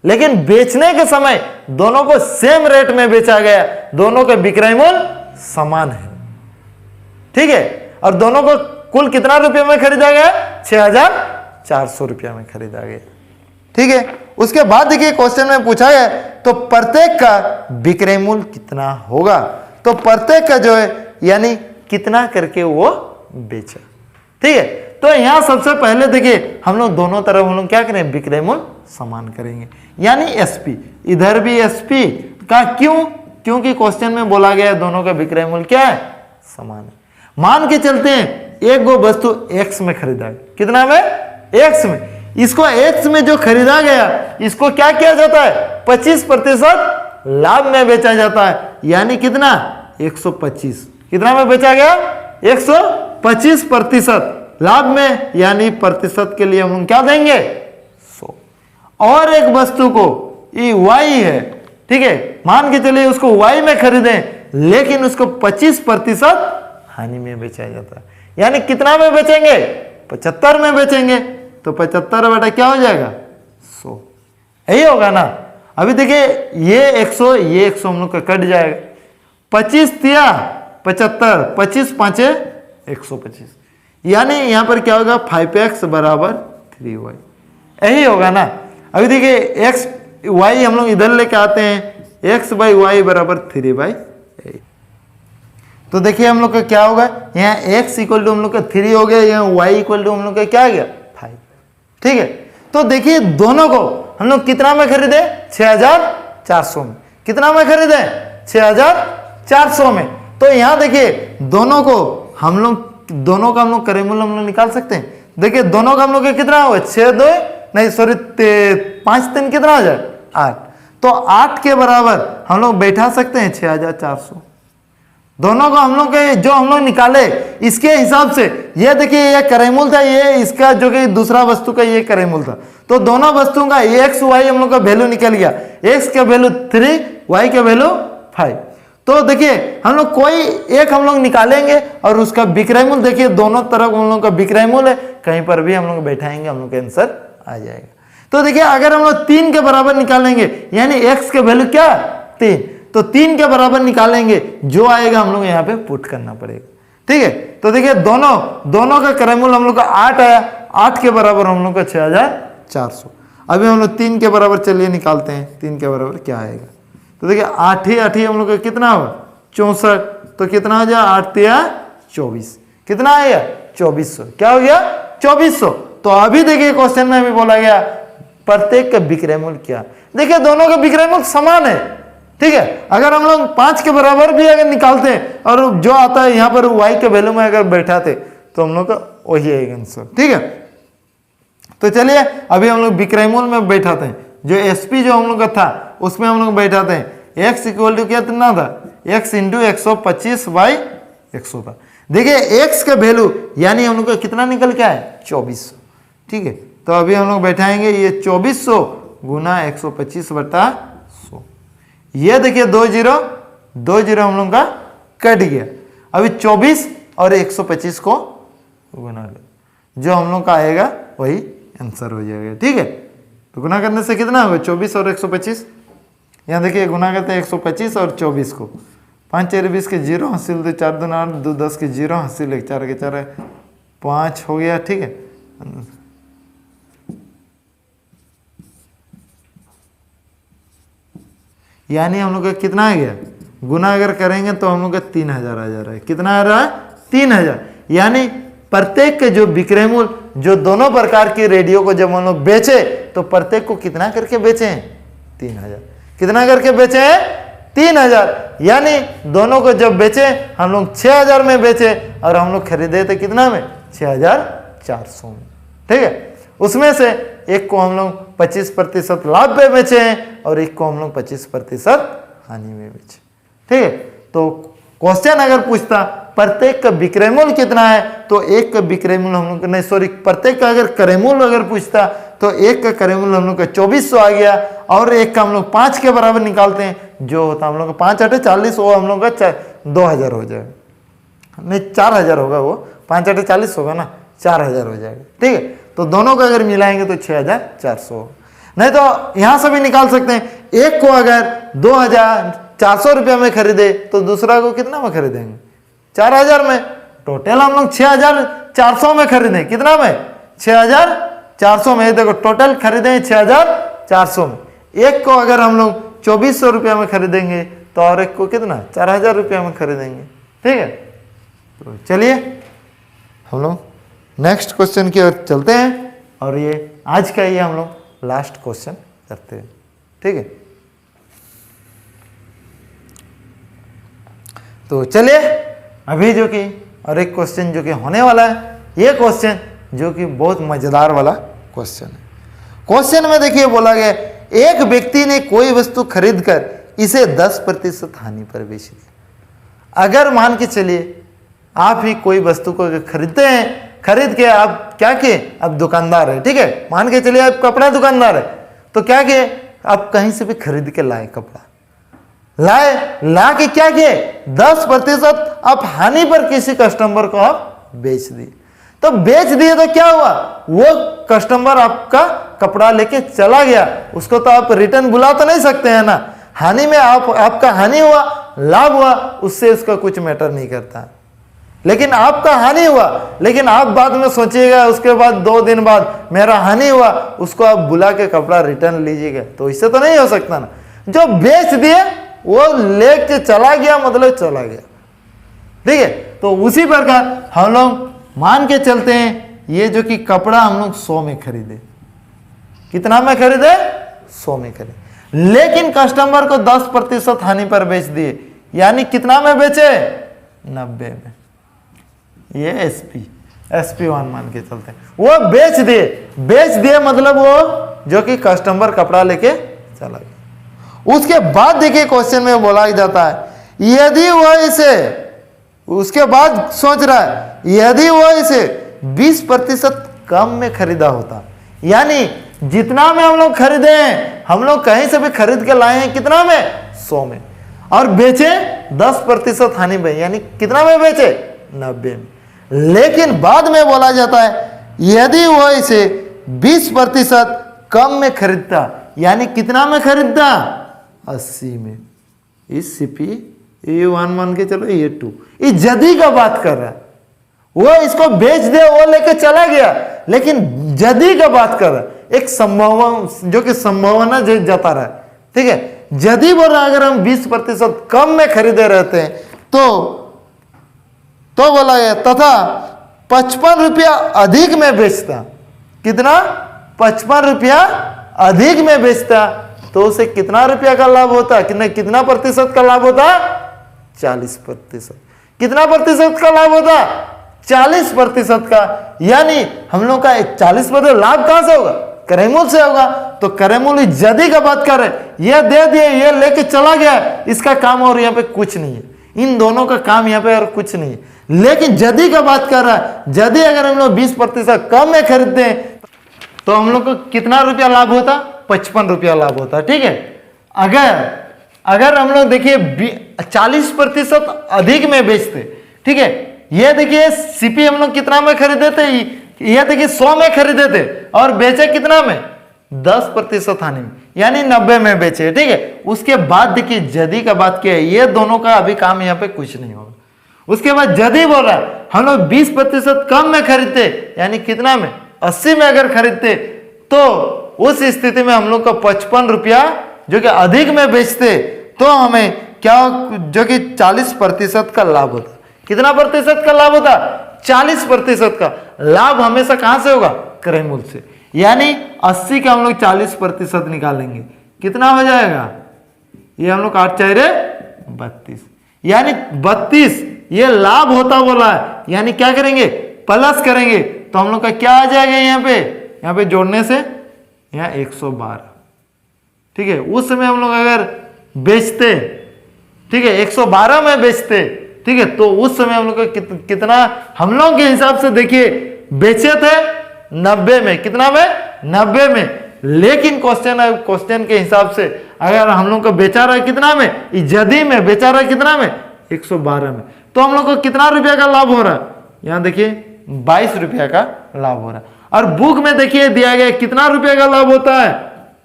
लेकिन बेचने के समय दोनों को सेम रेट में बेचा गया, दोनों के विक्रय मूल्य समान है, ठीक है। और दोनों को कुल कितना रुपये में खरीदा गया, 6,400 रुपया में खरीदा गया, ठीक है। उसके बाद देखिए क्वेश्चन में पूछा गया तो प्रत्येक का विक्रय मूल्य कितना होगा, तो प्रत्येक का जो है यानी कितना करके वो बेचा, ठीक है। तो यहां सबसे पहले देखिए हम लोग दोनों तरफ हम लोग क्या करें, विक्रय मूल्य समान करेंगे, यानी एसपी, इधर भी एसपी का, क्यों, क्योंकि क्वेश्चन में बोला गया दोनों का विक्रय मूल्य क्या है, समान है। मान के चलते हैं एक गो वस्तु एक्स में खरीदा है, कितना में, एक्स में, इसको एक्स में जो खरीदा गया इसको क्या किया जाता है, 25% लाभ में बेचा जाता है, यानी कितना, 125, कितना में बेचा गया, 125% लाभ में, यानी प्रतिशत के लिए हम क्या देंगे, 100। और एक वस्तु को ये वाई है, ठीक है, मान के चलिए उसको वाई में खरीदें, लेकिन उसको 25% हानि में बेचा जाता है, यानी कितना में बेचेंगे, 75 में बेचेंगे, तो 75 बटा क्या हो जाएगा, 100, यही होगा ना। अभी देखिए ये 100 ये 100 हम लोग का कट जाएगा, 25 तिया 75, 25 पांचे 125, यानी यहां पर क्या होगा, 5x बराबर 3y, यही होगा ना। अभी देखिए x y हम लोग इधर लेके आते हैं, x बाई वाई बराबर 3/8, तो देखिए हम लोग का क्या होगा, यहाँ x इक्वल टू हम लोग का 3 हो गया, यहाँ y इक्वल टू हम लोग का क्या आ गया, 5, ठीक है। तो देखिए दोनों को हम लोग कितना में खरीदे, 6,400 में, कितना में खरीदे, 6,400 में। तो यहाँ देखिए दोनों को हम लोग, दोनों का हम लोग क्रय मूल्य हम लोग निकाल सकते हैं। देखिए दोनों का हम लोग कितना हुआ, 5 कितना हो जाए, 8, तो 8 के बराबर हम लोग बैठा सकते हैं 6,400। दोनों को हम लोग के जो हम लोग निकाले इसके हिसाब से, ये देखिए ये क्रय मूल्य था, ये इसका जो कि दूसरा वस्तु का ये क्रय मूल्य था, तो दोनों वस्तुओं का एक्स वाई हम लोग का वैल्यू निकल गया, एक्स का वैल्यू 3, वाई का वैल्यू 5। तो देखिए हम लोग कोई एक हम लोग निकालेंगे और उसका विक्रय मूल्य, देखिए दोनों तरफ हम लोग का विक्रय मूल्य है, कहीं पर भी हम लोग बैठाएंगे हम लोग का आंसर आ जाएगा। तो देखिए अगर हम लोग 3 के बराबर निकालेंगे, यानी एक्स का वैल्यू क्या, 3, तो 3 के बराबर निकालेंगे, जो आएगा हम लोग यहाँ पे पुट करना पड़ेगा, ठीक है। तो देखिए दोनों का क्रय मूल्य हम लोग का 8 आया, 8 के बराबर हम लोग का 6,400। अभी हम लोग 3 के बराबर चलिए निकालते हैं, 3 के बराबर क्या आएगा, तो देखिए 8 ही हम लोग का कितना होगा, 64, तो कितना हो जाए, 8 तिया 24, कितना आएगा, 2400, क्या हो गया, 2400। तो अभी देखिए क्वेश्चन में भी बोला गया प्रत्येक का विक्रय मूल्य क्या, देखिए दोनों का विक्रय मूल्य समान है, ठीक है। अगर हम लोग 5 के बराबर भी अगर निकालते हैं और जो आता है यहाँ पर y के वैल्यू में अगर बैठाते तो हम लोग का वही आएगा आंसर, ठीक है। तो चलिए अभी हम लोग विक्रय मूल्य में बैठाते हैं, जो एसपी जो हम लोग का था उसमें हम लोग बैठाते हैं, x इक्वल टू कितना था, x इंटू 125/100 था। देखिए x का वैल्यू यानी हम लोग का कितना निकल के आया, 2400, ठीक है। तो अभी हम लोग बैठाएंगे ये 2400 गुना 125/100, ये देखिए 2 0 हम लोग का कट गया। अभी 24 और 125 को गुना लो, जो हम लोग का आएगा वही आंसर हो जाएगा। ठीक है, तो गुना करने से कितना होगा 24 और 125। यहाँ देखिए गुना करते हैं 125 और 24 को, 5 4 20 के 0 हासिल, 2 4 2 8 2 10 के 0 हासिल, 1 4 के 4 5 हो गया। ठीक है, यानी हम लोग का कितना आ गया, गुना अगर करेंगे तो हम लोग का 3000 आ जा रहा है। कितना आ रहा है 3000। यानी प्रत्येक के जो विक्रय मूल्य, जो दोनों प्रकार की रेडियो को जब हम लोग बेचे तो प्रत्येक को कितना करके बेचे हैं 3000। कितना करके बेचे हैं 3000। यानी दोनों को जब बेचे हम लोग 6000 में बेचे और हम लोग खरीदे थे कितना में 6400 में। ठीक है, उसमें से एक को हम लोग 25% लाभ पे बेचे हैं और एक को हम लोग 25% हानि में बेचे। ठीक है, तो क्वेश्चन अगर पूछता प्रत्येक का विक्रय मूल्य कितना है तो एक का विक्रय मूल्य हम लोग नहीं, सॉरी, प्रत्येक का अगर क्रय मूल्य अगर पूछता तो एक का क्रय मूल्य हम लोग का 2400 आ गया और एक का हम लोग 5 के बराबर निकालते हैं, जो होता हम लोग का 5 8 40, वो हम लोग का 2000 हो जाएगा, नहीं 4000 होगा, वो 5 8 40 होगा ना, 4000 हो जाएगा। ठीक है, तो दोनों को अगर मिलाएंगे तो 6400। नहीं तो यहां से भी निकाल सकते हैं, एक को अगर 2400 रुपये में खरीदे तो दूसरा को कितना में खरीदेंगे 4000 में। टोटल हम लोग 6400 में खरीदें, कितना में 6400 में। देखो टोटल खरीदे 6400 में, एक को अगर हम लोग 2400 रुपये में खरीदेंगे तो और एक को कितना 4000 रुपये में खरीदेंगे। ठीक है, तो चलिए हम लोग नेक्स्ट क्वेश्चन की ओर चलते हैं और ये आज का ये हम लोग लास्ट क्वेश्चन करते हैं। ठीक है, तो चलिए अभी जो कि और एक क्वेश्चन जो कि होने वाला है, ये क्वेश्चन जो कि बहुत मजेदार वाला क्वेश्चन है। क्वेश्चन में देखिए बोला गया एक व्यक्ति ने कोई वस्तु खरीदकर इसे 10% हानि पर बेच दिया। अगर मान के चलिए आप ही कोई वस्तु को खरीदते हैं, खरीद के आप क्या किए, अब दुकानदार है, ठीक है, मान के चलिए आप कपड़ा दुकानदार है, तो क्या किए आप कहीं से भी खरीद के लाए कपड़ा, ला के क्या किए 10% आप हानि पर किसी कस्टमर को आप बेच दिए। तो बेच दिए तो क्या हुआ, वो कस्टमर आपका कपड़ा लेके चला गया, उसको तो आप रिटर्न बुला तो नहीं सकते हैं ना। हानि में आपका हानि हुआ, लाभ हुआ, उससे उसका कुछ मैटर नहीं करता। लेकिन आपका हानि हुआ, लेकिन आप बाद में सोचिएगा उसके बाद 2 दिन बाद मेरा हानि हुआ, उसको आप बुला के कपड़ा रिटर्न लीजिएगा, तो इससे तो नहीं हो सकता ना। जो बेच दिए वो लेके चला गया, मतलब चला गया। ठीक है, तो उसी प्रकार हम लोग मान के चलते हैं ये जो कि कपड़ा हम लोग 100 में खरीदे, कितना में खरीदे 100 में खरीदे, लेकिन कस्टमर को 10% हानि पर बेच दिए, यानी कितना में बेचे 90 में। ये SP 1 मान के चलते हैं, वो बेच दिए मतलब वो जो कि कस्टमर कपड़ा लेके चला गया। उसके बाद देखिए क्वेश्चन में बोला जाता है यदि वह इसे, उसके बाद सोच रहा है यदि वह इसे 20% कम में खरीदा होता, यानी जितना में हम लोग खरीदे हैं, हम लोग कहीं से भी खरीद के लाए हैं कितना में 100 में, और बेचे 10% हानि में, यानी कितना में बेचे 90 में। लेकिन बाद में बोला जाता है यदि वह इसे 20% कम में खरीदता, यानी कितना में खरीदता 80 में। इस CP ये 1 मान के चलो, ये 2, ये यदि का बात कर रहा है, वो इसको बेच दे वो लेके चला गया, लेकिन यदि का बात कर रहा है, एक संभावना जो कि संभावना जता रहा है। ठीक है, यदि बोल रहा अगर हम 20% कम में खरीदे रहते हैं तो बोला गया तथा 55 रुपया अधिक में बेचता, कितना 55 रुपया अधिक में बेचता, तो उसे कितना रुपया का लाभ होता, कितना प्रतिशत का लाभ होता 40%। कितना प्रतिशत का लाभ होता 40% का, यानी हम लोग का 40% लाभ कहां से होगा क्रय मूल्य से होगा। तो क्रय मूल्य यदि का बात कर रहे, ये दे दिए ये लेके चला गया, इसका काम और यहाँ पे कुछ नहीं है, इन दोनों का काम यहाँ पे और कुछ नहीं है। लेकिन यदि का बात कर रहा है, यदि अगर हम लोग 20% कम में खरीदते हैं तो हम लोग को कितना रुपया लाभ होता 55 रुपया लाभ होता। ठीक है, अगर हम लोग देखिए 40% अधिक में बेचते, ठीक है, ये देखिए CP हम लोग कितना में खरीदे थे यह देखिए 100 में खरीदे थे और बेचे कितना में, 10% हानि में, यानी 90 में बेचे, ठीक है। उसके बाद देखिए यदि का बात किया है, ये दोनों का अभी काम यहाँ पे कुछ नहीं होगा। उसके बाद यदि बोल रहा है हम लोग 20% कम में खरीदते, यानी कितना में, 80 में अगर खरीदते, तो उस स्थिति में हम लोग का 55 रुपया जो कि अधिक में बेचते, तो हमें क्या, जो कि 40% का लाभ होता। कितना प्रतिशत का लाभ होता, 40% का लाभ हमेशा कहां से होगा, क्रय मूल्य से। यानी 80 का हम लोग 40% निकालेंगे, कितना हो जाएगा, ये हम लोग 8 4 32, यानी 32 ये लाभ होता बोला है, यानी क्या करेंगे, प्लस करेंगे, तो हम लोग का क्या आ जाएगा, यहाँ पे जोड़ने से यहाँ 112, ठीक है। उस समय हम लोग अगर बेचते, ठीक है, 112 में बेचते, ठीक है, तो उस समय हम लोग का कितना, हम लोग के हिसाब से देखिए बेचे थे 90 में, कितना में, 90 में, लेकिन क्वेश्चन के हिसाब से अगर हम लोग को बेचा रहा है कितना में, यदि में बेचा रहा है कितना में, 112 में, तो हम लोग को कितना रुपया का लाभ हो रहा है, यहाँ देखिए 22 रुपया का लाभ हो रहा है। और बुक में देखिए दिया गया कितना रुपया का लाभ होता है,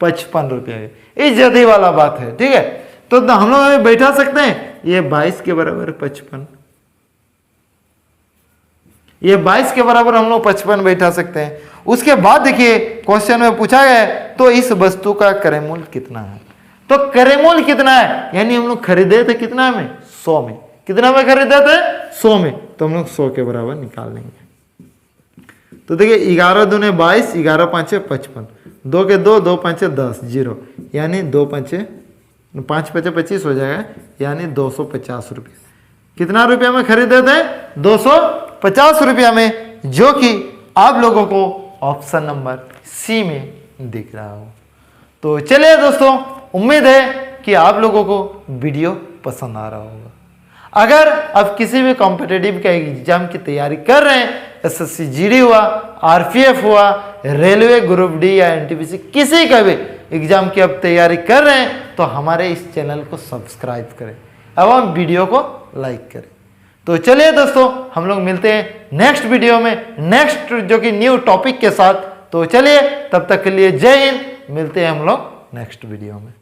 55 रुपया, इस यदि वाला बात है, ठीक है। तो हम लोग बैठा सकते हैं, ये 22 के बराबर 55, ये 22 के बराबर हम लोग 55 बैठा सकते हैं। उसके बाद देखिए क्वेश्चन में पूछा गया है, तो इस वस्तु का क्रय मूल्य कितना है, तो क्रय मूल्य कितना है, यानी हम लोग खरीदे थे कितना में, 100 में, कितना में खरीदे थे, 100 में, तो हम लोग 100 के बराबर निकाल लेंगे। तो देखिए 11 दूने 22, 11 5 55, 2 के 2, 2 5 10, 0, यानी 2 5 5 5 25 हो जाएगा, यानी 250 रुपये। कितना रुपया में खरीदे थे, 250 रुपया में, जो कि आप लोगों को ऑप्शन नंबर सी में दिख रहा हो। तो चलिए दोस्तों, उम्मीद है कि आप लोगों को वीडियो पसंद आ रहा होगा। अगर आप किसी भी कॉम्पिटिटिव का एग्जाम की तैयारी कर रहे हैं, एसएससी जीडी हुआ, आरपीएफ हुआ, रेलवे ग्रुप डी या एनटीपीसी, किसी का भी एग्जाम की आप तैयारी कर रहे हैं, तो हमारे इस चैनल को सब्सक्राइब करें एवं वीडियो को लाइक करें। तो चलिए दोस्तों, हम लोग मिलते हैं नेक्स्ट वीडियो में, नेक्स्ट जो कि न्यू टॉपिक के साथ। तो चलिए, तब तक के लिए जय हिंद, मिलते हैं हम लोग नेक्स्ट वीडियो में।